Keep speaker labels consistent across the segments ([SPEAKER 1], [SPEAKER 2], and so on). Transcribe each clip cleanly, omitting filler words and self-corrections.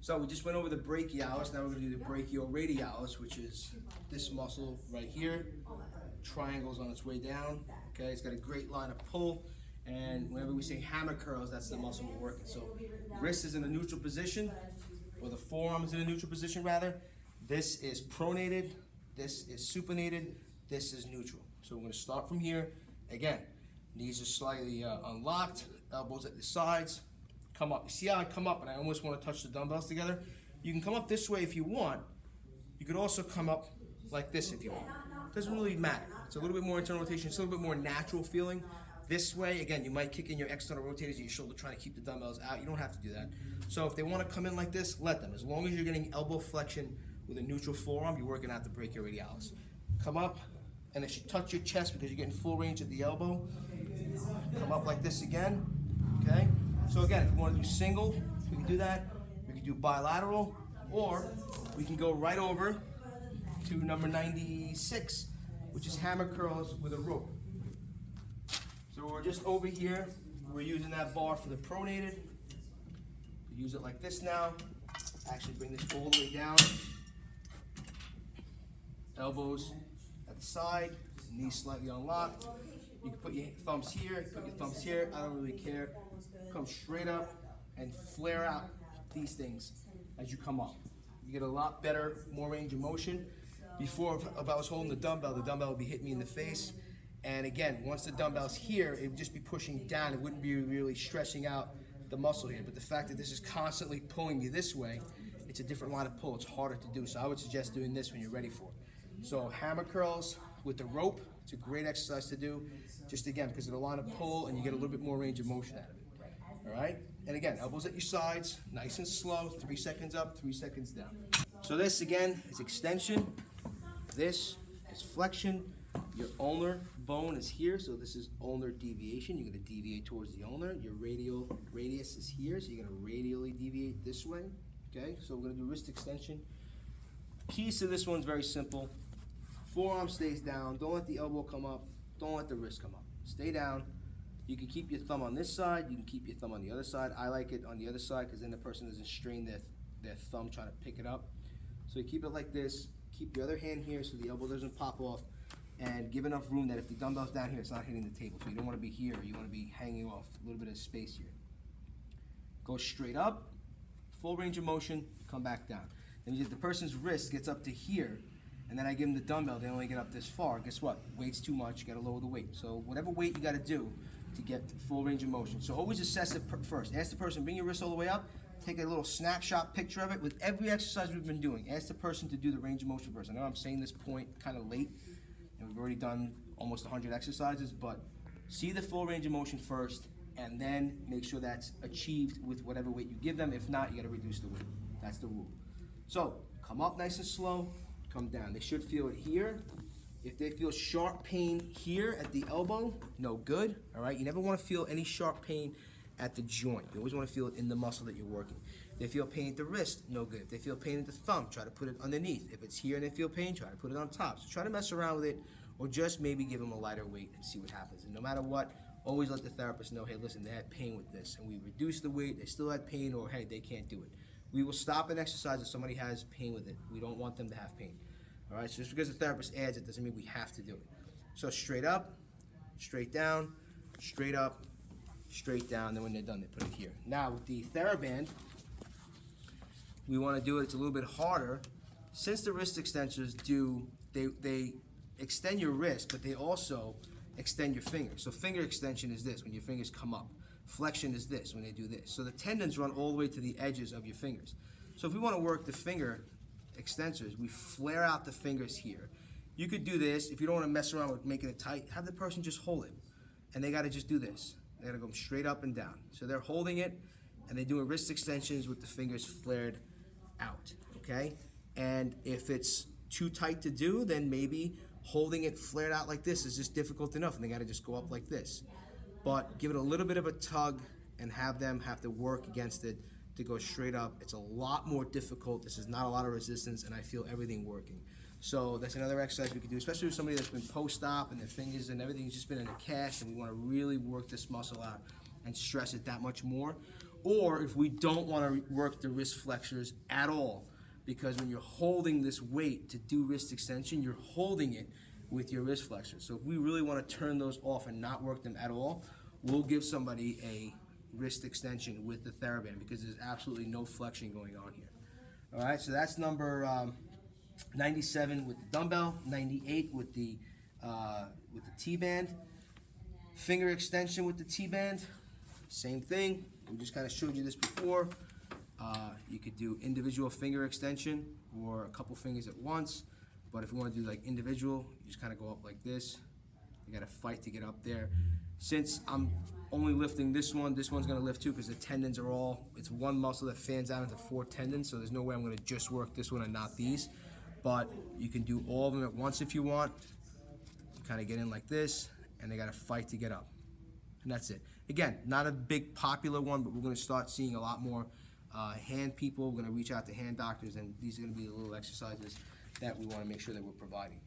[SPEAKER 1] So we just went over the brachialis. Now we're going to do the brachioradialis, which is this muscle right here. Triangles on its way down. Okay, it's got a great line of pull. And whenever we say hammer curls, that's the muscle we're working. So wrist is in a neutral position, or the forearm is in a neutral position rather. This is pronated, this is supinated, this is neutral. So we're going to start from here. Again, knees are slightly unlocked, elbows at the sides. Come up. You see how I come up and I almost want to touch the dumbbells together? You can come up this way if you want. You could also come up like this if you want. It doesn't really matter. It's a little bit more internal rotation. It's a little bit more natural feeling. This way, again, you might kick in your external rotators of your shoulder trying to keep the dumbbells out. You don't have to do that. So if they want to come in like this, let them. As long as you're getting elbow flexion with a neutral forearm, you're working out the brachioradialis. Come up, and as you touch your chest because you're getting full range at the elbow, come up like this again, okay? So again, if you want to do single, we can do that. We can do bilateral, or we can go right over to number 96, which is hammer curls with a rope. So we're just over here, we're using that bar for the pronated. We use it like this now. Actually bring this all the way down. Elbows at the side, knees slightly unlocked. You can put your thumbs here, put your thumbs here, I don't really care. Come straight up and flare out these things as you come up. You get a lot better, more range of motion. Before, if I was holding the dumbbell would be hitting me in the face. And again, once the dumbbell's here, it would just be pushing down. It wouldn't be really stretching out the muscle here. But the fact that this is constantly pulling you this way, it's a different line of pull. It's harder to do. So I would suggest doing this when you're ready for it. So hammer curls with the rope. It's a great exercise to do. Just again, because of the line of pull and you get a little bit more range of motion out of it. All right? And again, elbows at your sides, nice and slow. 3 seconds up, 3 seconds down. So this again is extension. This is flexion. Your ulnar bone is here, so this is ulnar deviation. You're going to deviate towards the ulnar. Your radial radius is here, so you're going to radially deviate this way. Okay, so we're going to do wrist extension. Keys to this one's very simple. Forearm stays down. Don't let the elbow come up. Don't let the wrist come up. Stay down. You can keep your thumb on this side. You can keep your thumb on the other side. I like it on the other side because then the person doesn't strain their thumb trying to pick it up. So you keep it like this. Keep your other hand here so the elbow doesn't pop off. And give enough room that if the dumbbell's down here, it's not hitting the table. So you don't want to be here. You want to be hanging off. A little bit of space here. Go straight up, full range of motion, come back down. And if the person's wrist gets up to here, and then I give them the dumbbell, they only get up this far. Guess what? Weight's too much. You got to lower the weight. So whatever weight you got to do to get full range of motion. So always assess it first. Ask the person, bring your wrist all the way up. Take a little snapshot picture of it. With every exercise we've been doing, ask the person to do the range of motion first. I know I'm saying this point kind of late, and we've already done almost 100 exercises, but see the full range of motion first, and then make sure that's achieved with whatever weight you give them. If not, you gotta reduce the weight. That's the rule. So, come up nice and slow, come down. They should feel it here. If they feel sharp pain here at the elbow, no good, all right? You never wanna feel any sharp pain at the joint. You always wanna feel it in the muscle that you're working. If they feel pain at the wrist, no good. If they feel pain at the thumb, try to put it underneath. If it's here and they feel pain, try to put it on top. So try to mess around with it, or just maybe give them a lighter weight and see what happens. And no matter what, always let the therapist know, hey, listen, they had pain with this, and we reduced the weight, they still had pain, or hey, they can't do it. We will stop an exercise if somebody has pain with it. We don't want them to have pain. All right, so just because the therapist adds it doesn't mean we have to do it. So straight up, straight down, straight up, straight down, then when they're done, they put it here. Now with the Thera-Band, we want to do it, it's a little bit harder. Since the wrist extensors they extend your wrist, but they also extend your fingers. So finger extension is this, when your fingers come up. Flexion is this, when they do this. So the tendons run all the way to the edges of your fingers. So if we want to work the finger extensors, we flare out the fingers here. You could do this, if you don't want to mess around with making it tight, have the person just hold it. And they got to just do this. They got to go straight up and down. So they're holding it, and they're doing wrist extensions with the fingers flared out, okay? And if it's too tight to do, then maybe holding it flared out like this is just difficult enough, and they got to just go up like this. But give it a little bit of a tug and have them have to work against it to go straight up. It's a lot more difficult. This is not a lot of resistance, and I feel everything working. So that's another exercise we could do, especially with somebody that's been post-op and their fingers and everything's just been in a cast, and we want to really work this muscle out and stress it that much more. Or if we don't want to work the wrist flexors at all, because when you're holding this weight to do wrist extension, you're holding it with your wrist flexors. So if we really want to turn those off and not work them at all, we'll give somebody a wrist extension with the Thera-Band, because there's absolutely no flexion going on here. All right, so that's number 97 with the dumbbell, 98 with the T-band. Finger extension with the T-band, same thing. We just kind of showed you this before. You could do individual finger extension or a couple fingers at once. But if you want to do like individual, you just kind of go up like this. You got to fight to get up there. Since I'm only lifting this one's going to lift too, because the tendons are all, it's one muscle that fans out into 4 tendons, so there's no way I'm going to just work this one and not these. But you can do all of them at once if you want. You kind of get in like this, and they got to fight to get up. And that's it. Again, not a big popular one, but we're going to start seeing a lot more hand people. We're going to reach out to hand doctors, and these are going to be the little exercises that we want to make sure that we're providing.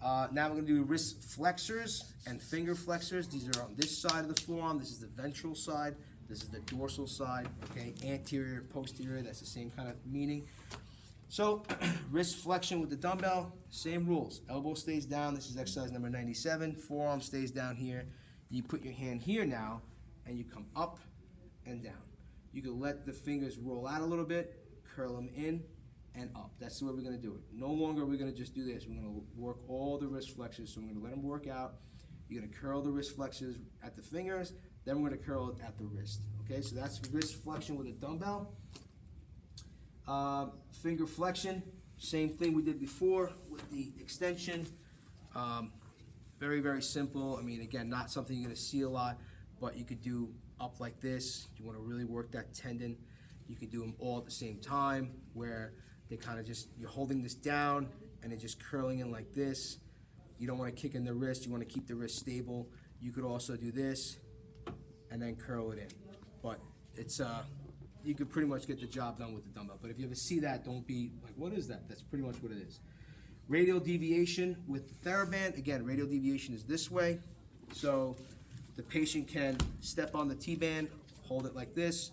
[SPEAKER 1] Now we're going to do wrist flexors and finger flexors. These are on this side of the forearm. This is the ventral side. This is the dorsal side. Okay, anterior, posterior. That's the same kind of meaning. So wrist flexion with the dumbbell, same rules. Elbow stays down. This is exercise number 97. Forearm stays down here. You put your hand here now, and you come up and down. You can let the fingers roll out a little bit, curl them in and up. That's the way we're going to do it. No longer are we going to just do this. We're going to work all the wrist flexors. So we're going to let them work out. You're going to curl the wrist flexors at the fingers, then we're going to curl it at the wrist. Okay, so that's wrist flexion with a dumbbell. Finger flexion, same thing we did before with the extension. Very, very simple. I mean, again, not something you're going to see a lot, but you could do up like this. You want to really work that tendon. You can do them all at the same time, where they kind of just, you're holding this down and they're just curling in like this. You don't want to kick in the wrist. You want to keep the wrist stable. You could also do this and then curl it in. But it's, you could pretty much get the job done with the dumbbell. But if you ever see that, don't be like, what is that? That's pretty much what it is. Radial deviation with the Thera-Band. Again, radial deviation is this way. So the patient can step on the T-band, hold it like this.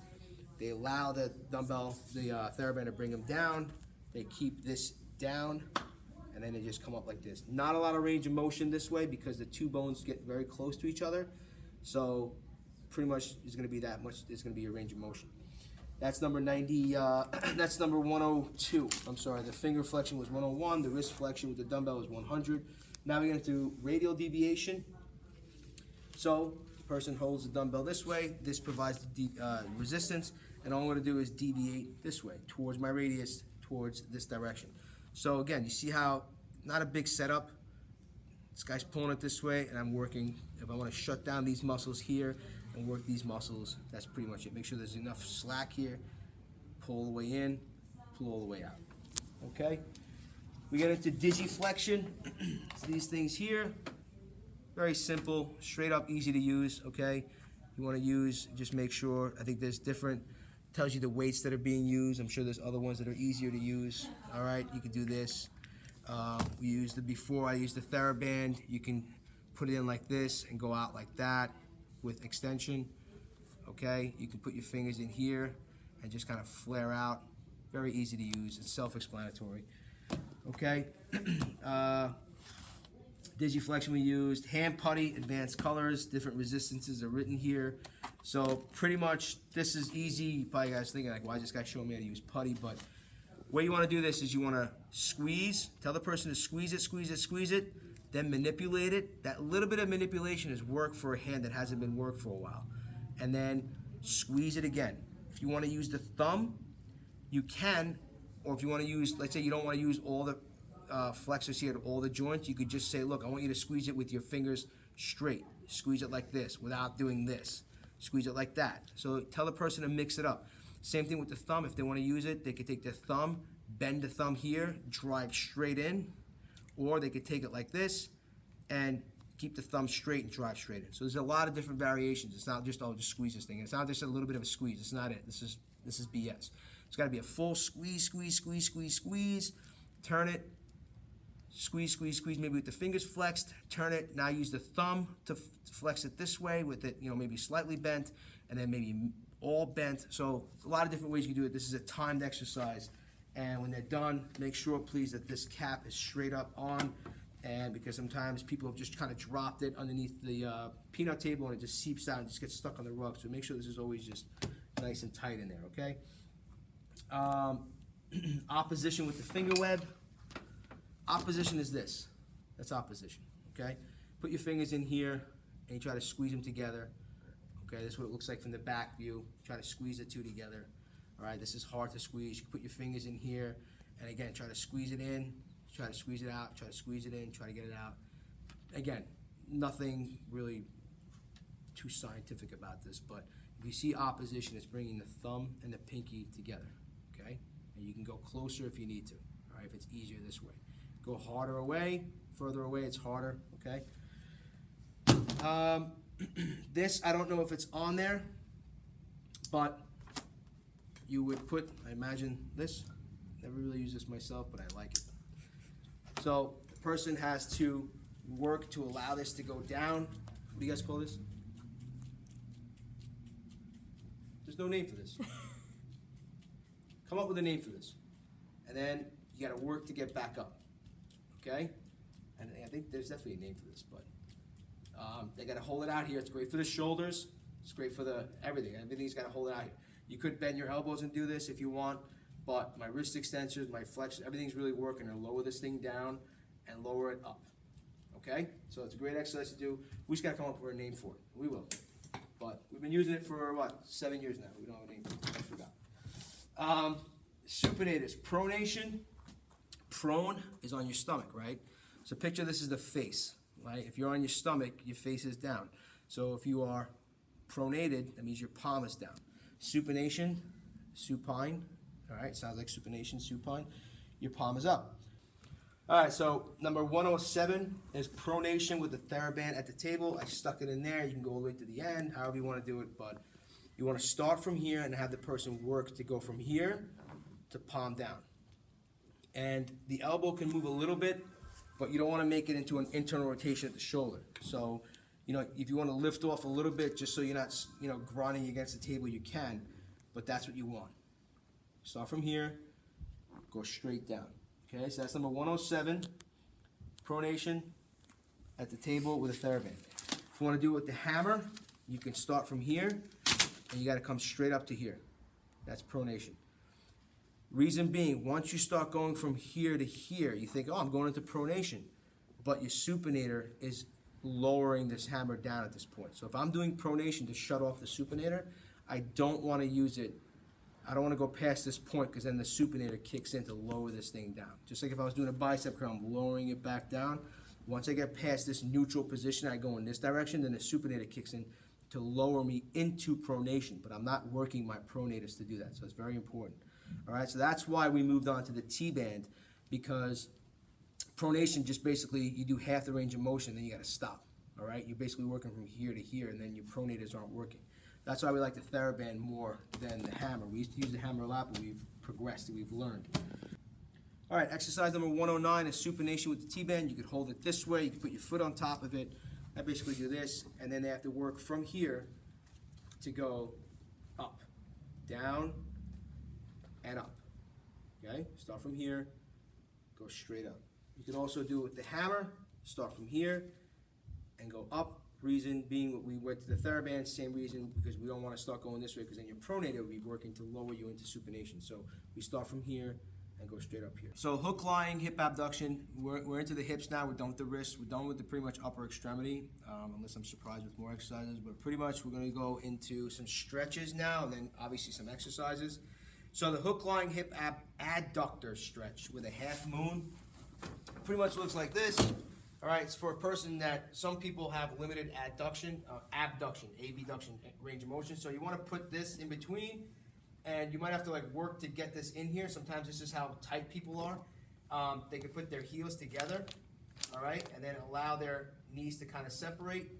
[SPEAKER 1] They allow the dumbbell, the Thera-Band to bring them down. They keep this down, and then they just come up like this. Not a lot of range of motion this way because the two bones get very close to each other. So pretty much it's going to be that much. It's going to be a range of motion. That's number 90. That's number 102. I'm sorry. The finger flexion was 101. The wrist flexion with the dumbbell was 100. Now we're going to do radial deviation. So the person holds the dumbbell this way. This provides the resistance, and all I'm going to do is deviate this way towards my radius, towards this direction. So again, you see how not a big setup. This guy's pulling it this way, and I'm working. If I want to shut down these muscles here and work these muscles, that's pretty much it. Make sure there's enough slack here. Pull all the way in, pull all the way out. Okay? We get into digiflexion. It's these things here. Very simple, straight up, easy to use, okay? You want to use, just make sure, I think there's different, tells you the weights that are being used. I'm sure there's other ones that are easier to use. All right, you can do this. We used the before, I used the Thera-Band. You can put it in like this and go out like that with extension, okay? You can put your fingers in here and just kind of flare out. Very easy to use, it's self-explanatory, okay? Digiflexion we used, hand putty, advanced colors, different resistances are written here. So pretty much this is easy. You probably guys thinking like, why is this guy showing me how to use putty? But the way you want to do this is you want to squeeze, tell the person to squeeze it, squeeze it, squeeze it, then manipulate it. That little bit of manipulation is work for a hand that hasn't been worked for a while. And then squeeze it again. If you want to use the thumb, you can, or if you want to use, let's say you don't want to use all the flexors here to all the joints, you could just say, look, I want you to squeeze it with your fingers straight. Squeeze it like this without doing this. Squeeze it like that. So tell the person to mix it up. Same thing with the thumb. If they want to use it, they could take their thumb, bend the thumb here, drive straight in, or they could take it like this and keep the thumb straight and drive straight in. So there's a lot of different variations. It's not just, oh, just squeeze this thing. It's not just a little bit of a squeeze. It's not it. This is BS. It's got to be a full squeeze, squeeze, squeeze, squeeze, squeeze. Turn it. Squeeze, squeeze, squeeze, maybe with the fingers flexed, turn it. Now use the thumb to flex it this way with it, maybe slightly bent, and then maybe all bent. So a lot of different ways you can do it. This is a timed exercise. And when they're done, make sure, please, that this cap is straight up on. And because sometimes people have just kind of dropped it underneath the peanut table and it just seeps out and just gets stuck on the rug. So make sure this is always just nice and tight in there, okay? Opposition with the finger web. Opposition is this. That's opposition, okay? Put your fingers in here and you try to squeeze them together. Okay, this is what it looks like from the back view. Try to squeeze the two together. All right, this is hard to squeeze. You put your fingers in here and again, try to squeeze it in, try to squeeze it out, try to squeeze it in, try to get it out. Again, nothing really too scientific about this, but if you see opposition, it's bringing the thumb and the pinky together, okay? And you can go closer if you need to, all right, if it's easier this way. Go harder away, further away it's harder, okay? This, I don't know if it's on there, but you would put, I imagine this, never really use this myself, but I like it. So the person has to work to allow this to go down. What do you guys call this? There's no name for this. Come up with a name for this. And then you gotta work to get back up, okay? And I think there's definitely a name for this, but they gotta hold it out here. It's great for the shoulders. It's great for the everything. Everything's gotta hold it out here. You could bend your elbows and do this if you want, but my wrist extensors, my flexion, everything's really working to lower this thing down and lower it up. Okay? So it's a great exercise to do. We just gotta come up with a name for it. We will. But we've been using it for what, 7 years now. We don't have a name for it. I forgot. Supinators. Pronation. Prone is on your stomach, right? So picture this is the face, right? If you're on your stomach, your face is down. So if you are pronated, that means your palm is down. Supination, supine, all right, sounds like supination, supine, your palm is up. All right, so number 107 is pronation with the Thera-Band at the table. I stuck it in there. You can go all the way to the end, however you want to do it, but you want to start from here and have the person work to go from here to palm down. And the elbow can move a little bit, but you don't want to make it into an internal rotation at the shoulder. So, you know, if you want to lift off a little bit just so you're not, you know, grinding against the table, you can, but that's what you want. Start from here, go straight down. Okay, so that's number 107, pronation at the table with a Thera-Band. If you want to do it with the hammer, you can start from here, and you got to come straight up to here. That's pronation. Reason being, once you start going from here to here, you think, oh, I'm going into pronation, but your supinator is lowering this hammer down at this point. So if I'm doing pronation to shut off the supinator, I don't want to use it. I don't want to go past this point because then the supinator kicks in to lower this thing down. Just like if I was doing a bicep curl, I'm lowering it back down. Once I get past this neutral position, I go in this direction, then the supinator kicks in to lower me into pronation, but I'm not working my pronators to do that, so it's very important. All right, so that's why we moved on to the T-band, because pronation just basically, you do half the range of motion, then you got to stop. All right, you're basically working from here to here, and then your pronators aren't working. That's why we like the Thera-Band more than the hammer. We used to use the hammer a lot, but we've progressed and we've learned. All right, exercise number 109 is supination with the T-band. You could hold it this way. You can put your foot on top of it. I basically do this, and then they have to work from here to go up, down, and up. Okay, start from here, go straight up. You can also do it with the hammer. Start from here and go up. Reason being, what we went to the Thera-Band, same reason, because we don't want to start going this way, because then your pronator will be working to lower you into supination. So we start from here and go straight up here. So hook lying, hip abduction. We're into the hips now. We're done with the wrists. We're done with the pretty much upper extremity, unless I'm surprised with more exercises. But pretty much we're going to go into some stretches now, and then obviously some exercises. So the hook lying hip adductor stretch with a half moon pretty much looks like this. All right, it's for a person that some people have limited abduction, abduction range of motion. So you want to put this in between, and you might have to like work to get this in here. Sometimes this is how tight people are. They can put their heels together, all right, and then allow their knees to kind of separate.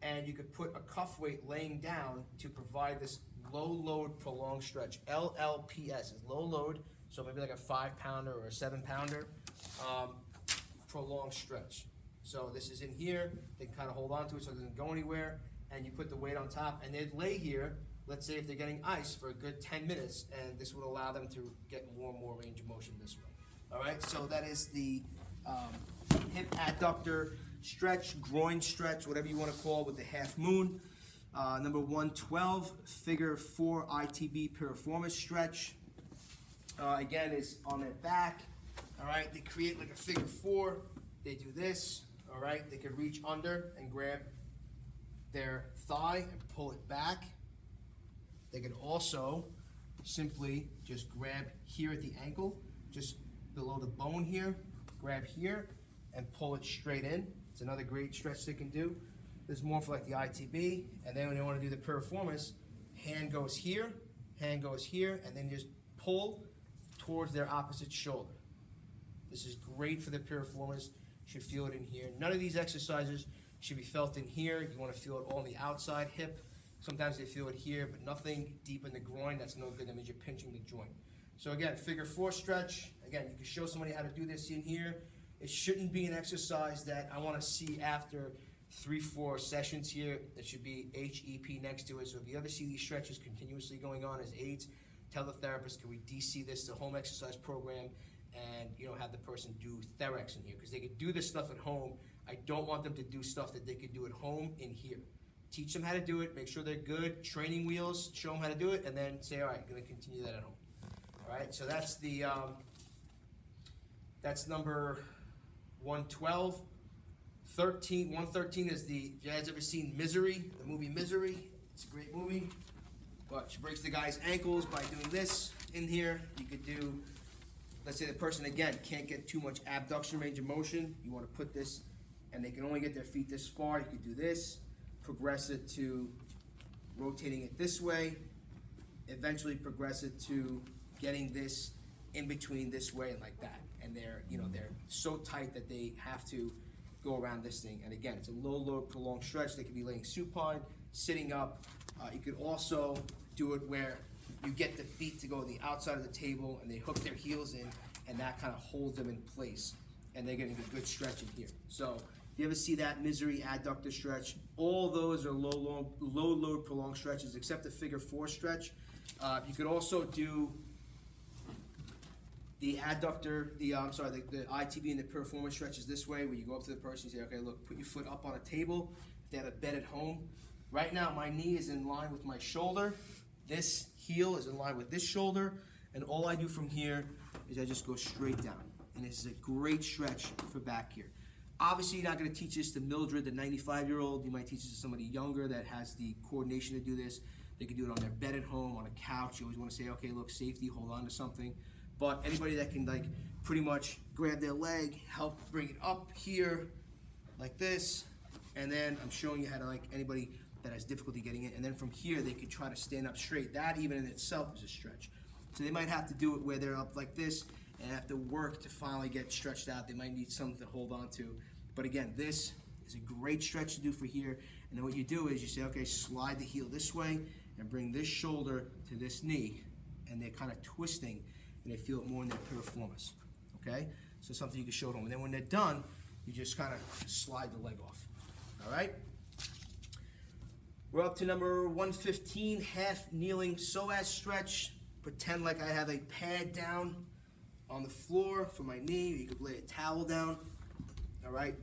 [SPEAKER 1] And you could put a cuff weight laying down to provide this low load prolonged stretch. LLPS is low load, so maybe like a 5-pounder or a 7-pounder prolonged stretch. So this is in here, they can kind of hold on to it so it doesn't go anywhere, and you put the weight on top, and they'd lay here, let's say if they're getting ice for a good 10 minutes, and this would allow them to get more and more range of motion this way. All right, so that is the hip adductor stretch, groin stretch, whatever you want to call it, with the half moon. Number 112, figure 4 ITB piriformis stretch. Again, is on their back. All right, they create like a figure 4. They do this. All right, they can reach under and grab their thigh and pull it back. They can also simply just grab here at the ankle, just below the bone here, grab here and pull it straight in. It's another great stretch they can do. This is more for like the ITB, and then when they want to do the piriformis, hand goes here, and then just pull towards their opposite shoulder. This is great for the piriformis. You should feel it in here. None of these exercises should be felt in here. You want to feel it on the outside hip. Sometimes they feel it here, but nothing deep in the groin. That's no good. That means you're pinching the joint. So again, figure 4 stretch. Again, you can show somebody how to do this in here. It shouldn't be an exercise that I want to see after 3-4 sessions here. It should be HEP next to it. So if you ever see these stretches continuously going on as aides, tell the therapist, can we DC this to home exercise program, and you don't have the person do Thera-X in here, because they could do this stuff at home. I don't want them to do stuff that they could do at home in here. Teach them how to do it, make sure they're good, training wheels, show them how to do it, and then say, all right, I'm going to continue that at home. All right, so that's the that's number 112. 113 is the, if you guys ever seen Misery, the movie Misery, it's a great movie. But she breaks the guy's ankles by doing this in here. You could do, let's say the person, again, can't get too much abduction range of motion. You want to put this, and they can only get their feet this far. You could do this, progress it to rotating it this way, eventually progress it to getting this in between this way and like that. And they're so tight that they have to go around this thing. And again, it's a low load prolonged stretch. They could be laying supine, sitting up. You could also do it where you get the feet to go to the outside of the table and they hook their heels in, and that kind of holds them in place, and they're getting a good stretch in here. So if you ever see that Misery adductor stretch, all those are low load prolonged stretches except the figure 4 stretch. You could also do the adductor, the ITB and the piriformis stretches this way, where you go up to the person and say, okay, look, put your foot up on a table. If they have a bed at home. Right now, my knee is in line with my shoulder. This heel is in line with this shoulder. And all I do from here is I just go straight down. And this is a great stretch for back here. Obviously, you're not going to teach this to Mildred, the 95-year-old. You might teach this to somebody younger that has the coordination to do this. They can do it on their bed at home, on a couch. You always want to say, okay, look, safety, hold on to something. But anybody that can like pretty much grab their leg, help bring it up here like this, and then I'm showing you how to, like, anybody that has difficulty getting it, and then from here they can try to stand up straight. That even in itself is a stretch. So they might have to do it where they're up like this and have to work to finally get stretched out. They might need something to hold on to. But again, this is a great stretch to do for here. And then what you do is you say, okay, slide the heel this way and bring this shoulder to this knee, and they're kind of twisting, and they feel it more in their piriformis. Okay? So something you can show them. And then when they're done, you just kind of slide the leg off. All right? We're up to number 115, half kneeling psoas stretch. Pretend like I have a pad down on the floor for my knee. You could lay a towel down. All right?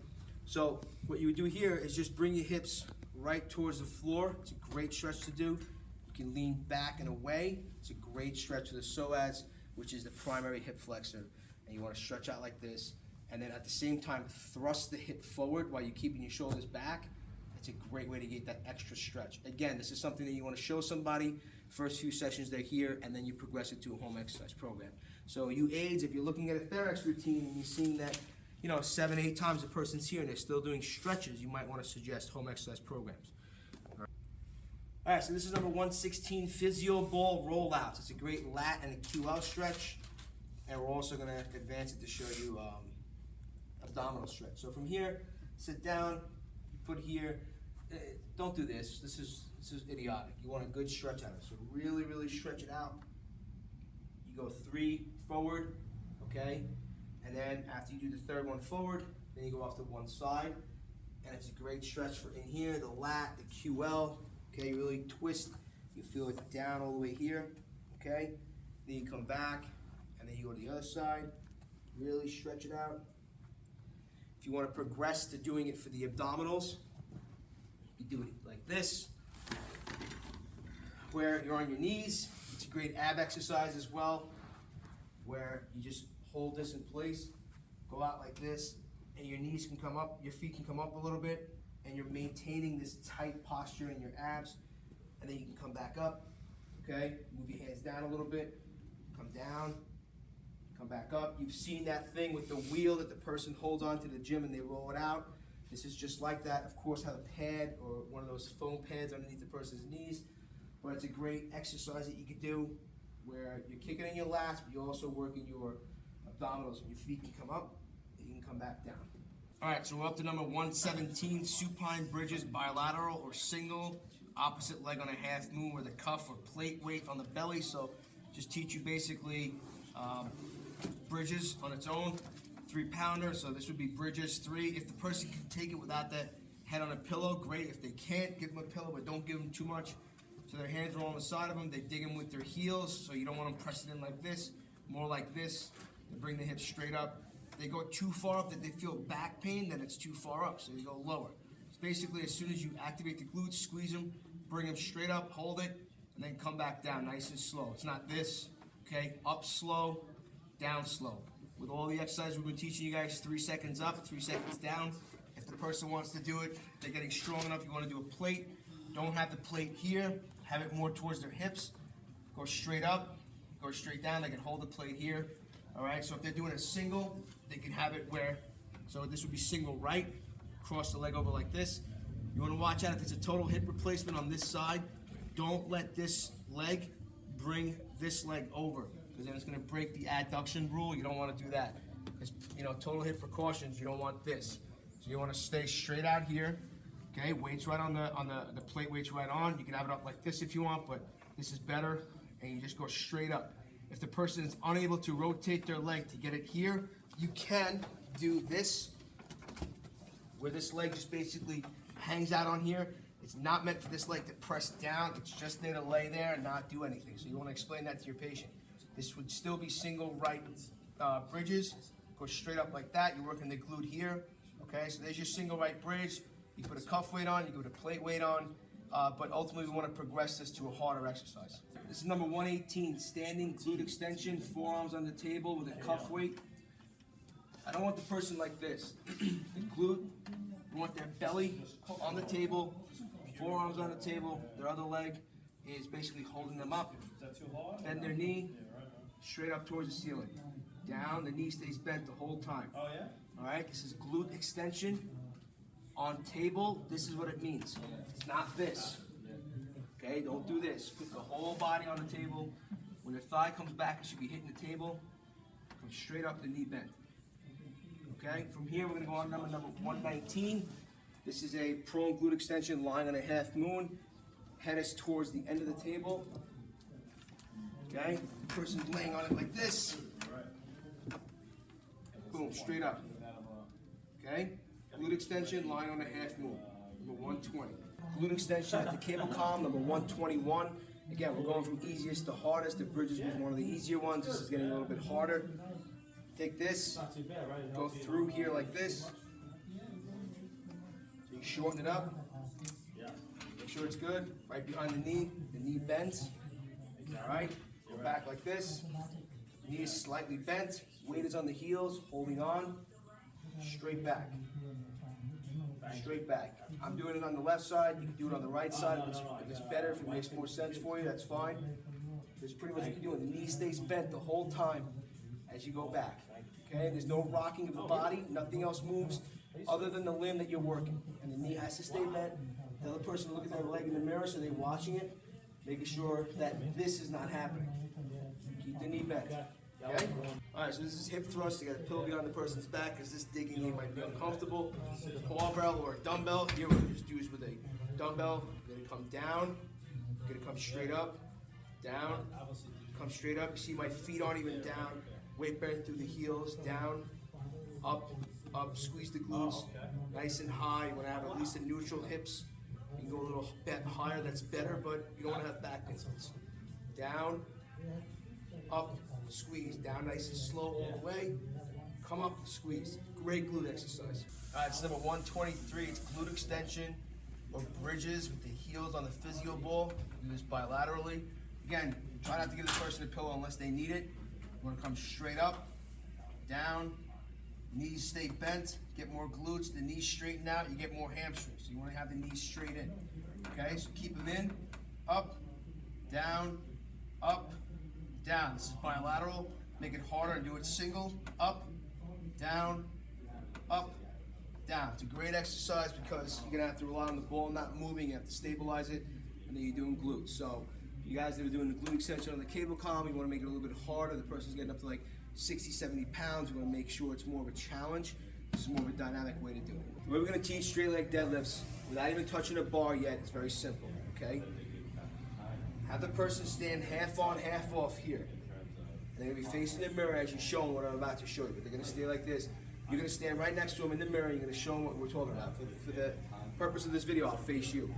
[SPEAKER 1] So what you would do here is just bring your hips right towards the floor. It's a great stretch to do. You can lean back and away. It's a great stretch for the psoas, which is the primary hip flexor. And you want to stretch out like this. And then at the same time, thrust the hip forward while you're keeping your shoulders back. It's a great way to get that extra stretch. Again, this is something that you want to show somebody. First few sessions they're here, and then you progress it to a home exercise program. So you aides, if you're looking at a Thera-X routine and you're seeing that, 7, 8 times a person's here and they're still doing stretches, you might want to suggest home exercise programs. All right, so this is number 116, physio ball rollouts. It's a great lat and a QL stretch, and we're also going to advance it to show you abdominal stretch. So from here, sit down, put here. Don't do this. This is idiotic. You want a good stretch out of it. So really, really stretch it out. You go 3 forward, okay? And then after you do the third one forward, then you go off to one side. And it's a great stretch for in here, the lat, the QL. Okay, you really twist You feel it down all the way here, okay? Then you come back, and then you go to the other side. Really stretch it out. If you want to progress to doing it for the abdominals, you do it like this, where you're on your knees. It's a great ab exercise as well, where you just hold this in place, go out like this, and your knees can come up, your feet can come up a little bit, and you're maintaining this tight posture in your abs, and then you can come back up, okay? Move your hands down a little bit, come down, come back up. You've seen that thing with the wheel that the person holds onto the gym and they roll it out. This is just like that. Of course, have a pad or one of those foam pads underneath the person's knees, but it's a great exercise that you could do where you're kicking in your lats, but you're also working your abdominals, and your feet can come up, and you can come back down. All right, so we're up to number 117, supine bridges, bilateral or single, opposite leg on a half moon with a cuff or plate weight on the belly. So just teach you basically bridges on its own, 3-pounder. So this would be bridges 3. If the person can take it without that head on a pillow, great. If they can't, give them a pillow, but don't give them too much. So their hands are on the side of them. They dig them with their heels, so you don't want them pressing in like this, more like this. They bring the hips straight up. If they go too far up that they feel back pain, then it's too far up, so you go lower. So basically, as soon as you activate the glutes, squeeze them, bring them straight up, hold it, and then come back down nice and slow. It's not this, okay? Up slow, down slow. With all the exercises we've been teaching you guys, 3 seconds up, 3 seconds down. If the person wants to do it, they're getting strong enough, you want to do a plate. Don't have the plate here, have it more towards their hips. Go straight up, go straight down. They can hold the plate here. All right, so if they're doing a single, they can have it where, so this would be single right, cross the leg over like this. You want to watch out if it's a total hip replacement on this side. Don't let this leg bring this leg over, because then it's going to break the adduction rule. You don't want to do that, because total hip precautions. You don't want this, so you want to stay straight out here. Okay, weights right on the plate, weights right on. You can have it up like this if you want, but this is better, and you just go straight up. If the person is unable to rotate their leg to get it here, you can do this, where this leg just basically hangs out on here. It's not meant for this leg to press down. It's just there to lay there and not do anything. So you want to explain that to your patient. This would still be single right bridges. Go straight up like that. You're working the glute here. Okay, so there's your single right bridge. You put a cuff weight on, you put a plate weight on, but ultimately we want to progress this to a harder exercise. This is number 118, standing glute extension, forearms on the table with a cuff weight. I don't want the person like this. The glute, you want their belly on the table, forearms on the table, their other leg is basically holding them up. Bend their knee, straight up towards the ceiling. Down, the knee stays bent the whole time.
[SPEAKER 2] Oh yeah?
[SPEAKER 1] All right, this is glute extension. On table, this is what it means. It's not this. Okay, don't do this. Put the whole body on the table. When your thigh comes back, it should be hitting the table. Come straight up, the knee bent. Okay, from here we're going to go on number 119. This is a prone glute extension lying on a half moon. Head is towards the end of the table. Okay, person's laying on it like this. Boom, straight up. Okay, glute extension lying on a half moon, number 120. Glute extension at the cable column, number 121. Again, we're going from easiest to hardest. The bridges was one of the easier ones. This is getting a little bit harder. Take this, go through here like this. So you shorten it up. Make sure it's good. Right behind the knee bends. All right, go back like this. Knee is slightly bent. Weight is on the heels, holding on. Straight back. Straight back. I'm doing it on the left side. You can do it on the right side. If it's better, if it makes more sense for you, that's fine. There's pretty much what you can do. The knee stays bent the whole time as you go back. Okay? There's no rocking of the body. Nothing else moves other than the limb that you're working. And the knee has to stay bent. The other person look at their leg in the mirror, so they're watching it, making sure that this is not happening. Keep the knee bent. Okay? Alright, so this is hip thrust. You got a pillow behind the person's back because this digging in might be uncomfortable. With a barbell or a dumbbell. Here we're just use with a dumbbell. You're going to come down. You're going to come straight up. Down. Come straight up. You see my feet aren't even down. Weight bent through the heels. Down. Up. Up. Squeeze the glutes. Nice and high. You want to have at least a neutral hips You go a little bit higher, that's better, but you don't want to have back pain. So it's down, up, squeeze. Down nice and slow all the way. Come up, squeeze. Great glute exercise. All right, so number 123, it's glute extension or bridges with the heels on the physio ball. Do this bilaterally. Again, try not to give the person a pillow unless they need it. You want to come straight up, down, knees stay bent, get more glutes, the knees straighten out, you get more hamstrings. So you want to have the knees straight in. Okay, so keep them in, up, down, down. This is bilateral. Make it harder and do it single, up, down, down. It's a great exercise because you're gonna have to rely on the ball not moving, you have to stabilize it, and then you're doing glutes. So you guys that are doing the glute extension on the cable column, you wanna make it a little bit harder. The person's getting up to like 60, 70 pounds. You wanna make sure it's more of a challenge. This is more of a dynamic way to do it. The way we're gonna teach straight leg deadlifts without even touching a bar yet, it's very simple, okay? Have the person stand half on, half off here. They're gonna be facing the mirror as you show them what I'm about to show you, but they're gonna stay like this. You're gonna stand right next to them in the mirror, you're gonna show them what we're talking about. For the purpose of this video, I'll face you.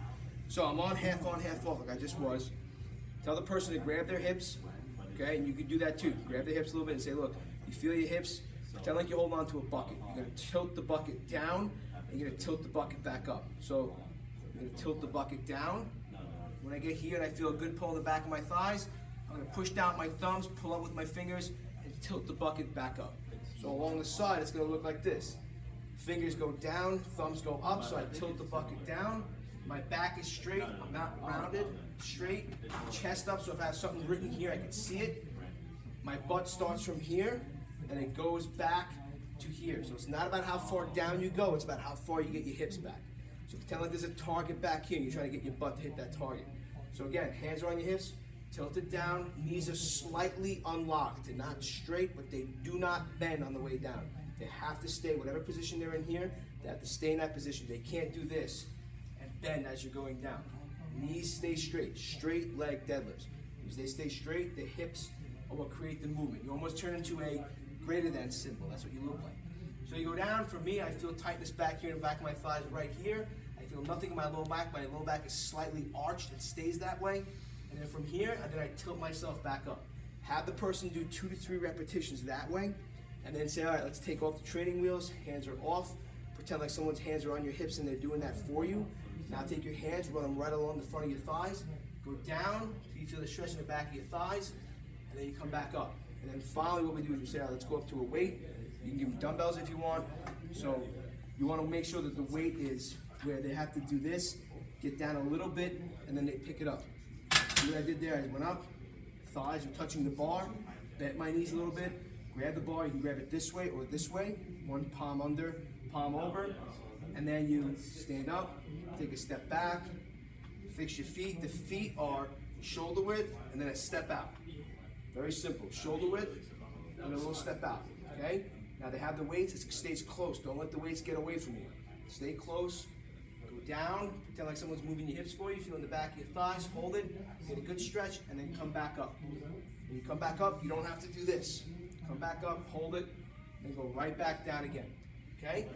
[SPEAKER 1] So I'm on, half off, like I just was. Tell the person to grab their hips, okay? And you can do that too. Grab their hips a little bit and say, look, you feel your hips, pretend like you hold on to a bucket. You're gonna tilt the bucket down, and you're gonna tilt the bucket back up. So you're gonna tilt the bucket down. When I get here and I feel a good pull in the back of my thighs, I'm gonna push down my thumbs, pull up with my fingers, and tilt the bucket back up. So along the side, it's gonna look like this. Fingers go down, thumbs go up, so I tilt the bucket down. My back is straight, I'm not rounded, straight, chest up, so if I have something written here, I can see it. My butt starts from here, and it goes back to here. So it's not about how far down you go, it's about how far you get your hips back. So pretend like there's a target back here, and you're trying to get your butt to hit that target. So again, hands are on your hips, tilt it down, knees are slightly unlocked. They're not straight, but they do not bend on the way down. They have to stay, whatever position they're in here, they have to stay in that position. They can't do this and bend as you're going down. Knees stay straight, straight leg deadlifts. As they stay straight, the hips are what create the movement. You almost turn into a greater than symbol, that's what you look like. So you go down, for me, I feel tightness back here in the back of my thighs right here. I feel nothing in my low back is slightly arched, it stays that way. And then from here, and then I tilt myself back up. Have the person do 2 to 3 repetitions that way, and then say, all right, let's take off the training wheels, hands are off. Pretend like someone's hands are on your hips and they're doing that for you. Now take your hands, run them right along the front of your thighs, go down till you feel the stretch in the back of your thighs, and then you come back up. And then finally what we do is we say, all right, let's go up to a weight. You can give them dumbbells if you want. So you want to make sure that the weight is where they have to do this, get down a little bit, and then they pick it up. See what I did there? I went up, thighs are touching the bar, bent my knees a little bit, grab the bar, you can grab it this way or this way, one palm under, palm over, and then you stand up, take a step back, fix your feet. The feet are shoulder width and then a step out. Very simple, shoulder width and a little step out, okay? Now they have the weights, it stays close. Don't let the weights get away from you. Stay close. Go down, pretend like someone's moving your hips for you, feel in the back of your thighs, hold it, get a good stretch, and then come back up. When you come back up, you don't have to do this. Come back up, hold it, and go right back down again, okay?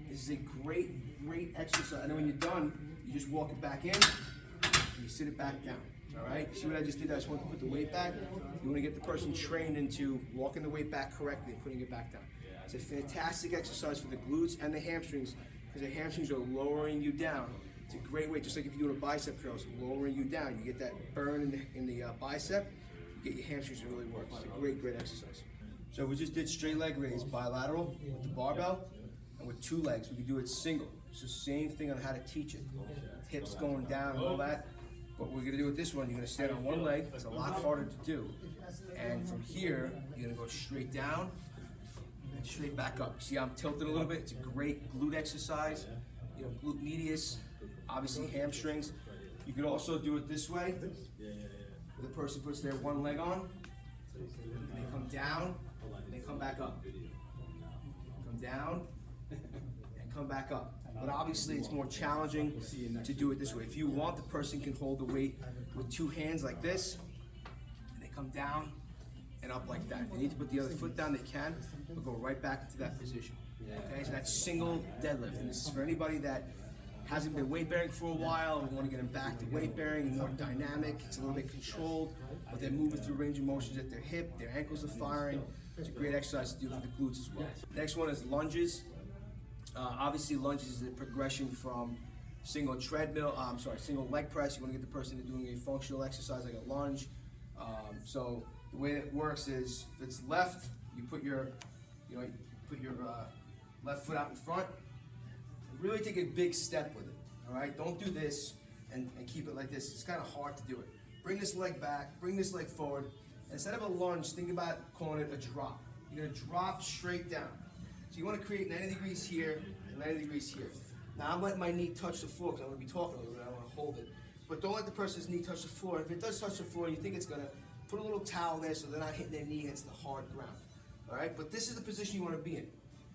[SPEAKER 1] This is a great, great exercise. And then when you're done, you just walk it back in, and you sit it back down, all right? See what I just did? I just want to put the weight back. You want to get the person trained into walking the weight back correctly and putting it back down. It's a fantastic exercise for the glutes and the hamstrings, because the hamstrings are lowering you down. It's a great way, just like if you're doing a bicep curl, it's lowering you down. You get that burn in the bicep, you get your hamstrings to really work. It's a great, great exercise. So we just did straight leg raise, bilateral with the barbell, and with 2 legs. We could do it single. It's the same thing on how to teach it. Hips going down and all that. But we're gonna do with this one, you're gonna stand on one leg. It's a lot harder to do. And from here, you're gonna go straight down, straight back up. See how I'm tilted a little bit? It's a great glute exercise. You know, glute medius, obviously hamstrings. You could also do it this way. The person puts their one leg on, and they come down, and they come back up. Come down, and come back up. But obviously it's more challenging to do it this way. If you want, the person can hold the weight with 2 hands like this, and they come down, and up like that. If they need to put the other foot down, they can, but go right back into that position. Okay, so that's single deadlift. And this is for anybody that hasn't been weight bearing for a while, we want to get them back to weight bearing, more dynamic, it's a little bit controlled, but they're moving through range of motions at their hip, their ankles are firing. It's a great exercise to do for the glutes as well. Next one is lunges. Obviously lunges is a progression from single leg press. You want to get the person to doing a functional exercise like a lunge. So the way it works is, if it's left, you put your left foot out in front. Really take a big step with it. All right, don't do this and keep it like this. It's kind of hard to do it. Bring this leg back, bring this leg forward. Instead of a lunge, think about calling it a drop. You're gonna drop straight down. So you want to create 90 degrees here and 90 degrees here. Now I'm letting my knee touch the floor because I'm going to be talking a little bit. I don't want to hold it. But don't let the person's knee touch the floor. If it does touch the floor and you think it's going to, put a little towel there so they're not hitting their knee against the hard ground. All right? But this is the position you want to be in.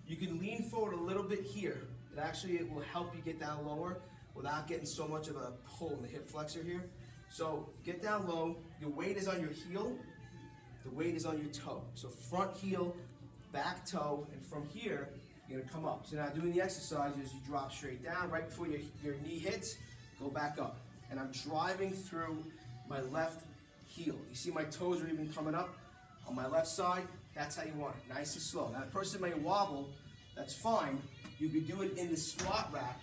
[SPEAKER 1] You can lean forward a little bit here. It will help you get down lower without getting so much of a pull in the hip flexor here. So get down low. Your weight is on your heel. The weight is on your toe. So front heel, back toe, and from here, you're gonna come up. So now doing the exercises, you drop straight down. Right before your knee hits, go back up. And I'm driving through my left heel. You see my toes are even coming up on my left side. That's how you want it, nice and slow. Now the person may wobble, that's fine. You could do it in the squat rack.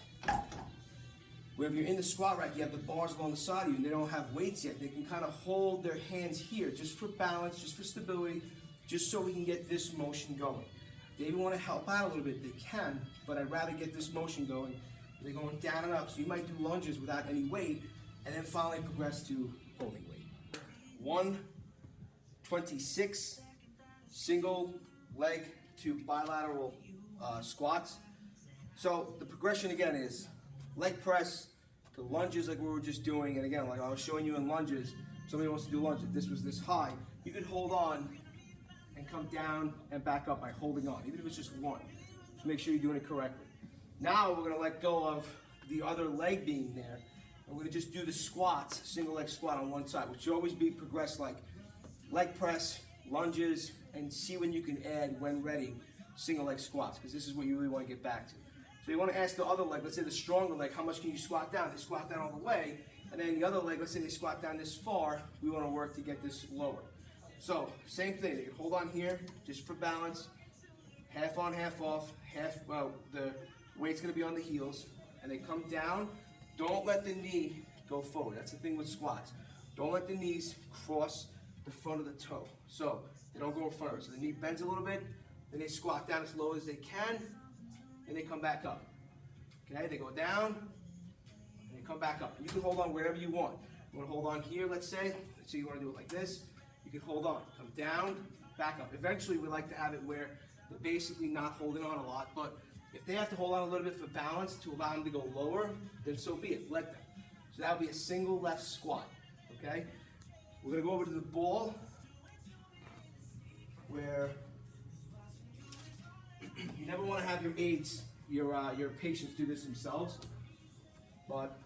[SPEAKER 1] Where if you're in the squat rack, you have the bars along the side of you and they don't have weights yet. They can kind of hold their hands here just for balance, just for stability, just so we can get this motion going. If they even want to help out a little bit, they can, but I'd rather get this motion going. They're going down and up, so you might do lunges without any weight, and then finally progress to holding weight. 126 single leg to bilateral squats. So the progression again is leg press to lunges like we were just doing, and again, like I was showing you in lunges, somebody wants to do lunges. If this was this high, you could hold on and come down and back up by holding on, even if it's just one. Just make sure you're doing it correctly. Now we're gonna let go of the other leg being there, and we're gonna just do the squats, single leg squat on one side, which should always be progressed like leg press, lunges, and see when you can add, when ready, single leg squats, because this is what you really want to get back to. So you want to ask the other leg, let's say the stronger leg, how much can you squat down? They squat down all the way, and then the other leg, let's say they squat down this far, we want to work to get this lower. So, same thing, they can hold on here, just for balance, half on, half off, the weight's going to be on the heels, and they come down. Don't let the knee go forward. That's the thing with squats. Don't let the knees cross the front of the toe. So, they don't go in front of it. So the knee bends a little bit, then they squat down as low as they can, and they come back up. Okay, they go down, and they come back up. You can hold on wherever you want. You want to hold on here, let's say you want to do it like this. You can hold on, come down, back up. Eventually, we like to have it where they're basically not holding on a lot, but if they have to hold on a little bit for balance to allow them to go lower, then so be it, let them. So that would be a single left squat, okay? We're gonna go over to the ball, where you never wanna have your aides, your patients do this themselves, but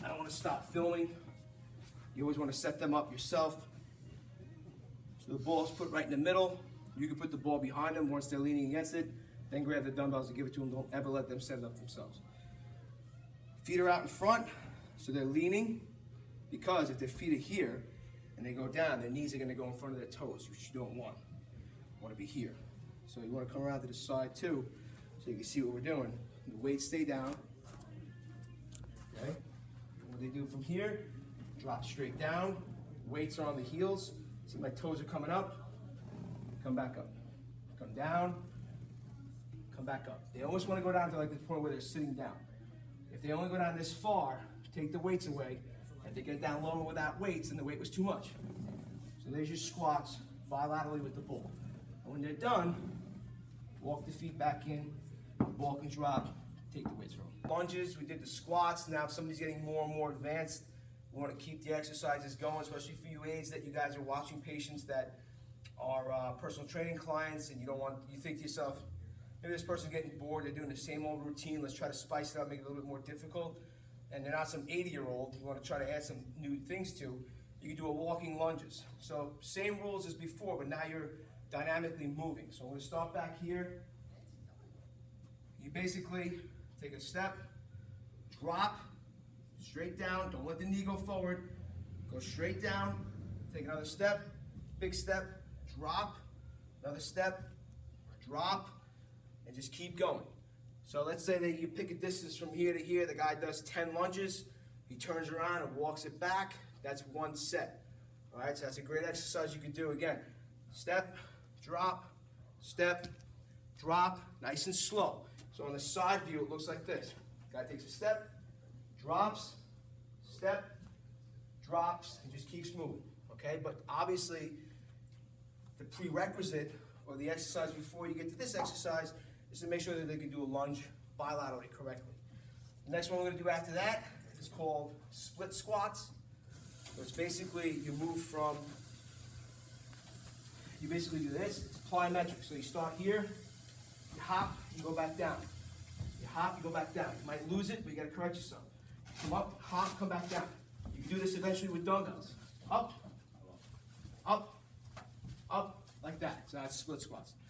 [SPEAKER 1] I don't wanna stop filming. You always want to set them up yourself. So the ball is put right in the middle. You can put the ball behind them once they're leaning against it. Then grab the dumbbells and give it to them. Don't ever let them set it up themselves. Feet are out in front, so they're leaning, because if their feet are here and they go down, their knees are going to go in front of their toes, which you don't want. You want to be here. So you want to come around to the side too, so you can see what we're doing. The weights stay down. Okay? And what they do from here, drop straight down, weights are on the heels. See my toes are coming up, come back up. Come down, come back up. They always want to go down to like the point where they're sitting down. If they only go down this far, take the weights away. If they get down lower without weights, then the weight was too much. So there's your squats bilaterally with the ball. And when they're done, walk the feet back in, the ball can drop, take the weights from. Lunges, we did the squats. Now if somebody's getting more and more advanced, we want to keep the exercises going, especially for you aides that you guys are watching patients that are personal training clients, and you think to yourself, maybe this person's getting bored, they're doing the same old routine, let's try to spice it up, make it a little bit more difficult, and they're not some 80-year-old, you want to try to add some new things to, you can do a walking lunges. So same rules as before, but now you're dynamically moving. So I'm going to start back here. You basically take a step, drop, straight down, don't let the knee go forward, go straight down, take another step, big step, drop, another step, drop, and just keep going. So let's say that you pick a distance from here to here, the guy does 10 lunges, he turns around and walks it back, that's 1 set. All right, so that's a great exercise you can do. Again, step, drop, nice and slow. So on the side view, it looks like this. Guy takes a step, drops, step, drops, and just keeps moving, okay? But obviously, the prerequisite, or the exercise before you get to this exercise, is to make sure that they can do a lunge bilaterally correctly. The next one we're gonna do after that is called split squats. So it's basically, you basically do this, it's plyometric. So you start here, you hop, you go back down. You hop, you go back down. You might lose it, but you gotta correct yourself. Come up, hop, come back down. You can do this eventually with dumbbells. Up, up, up, like that. So that's split squats.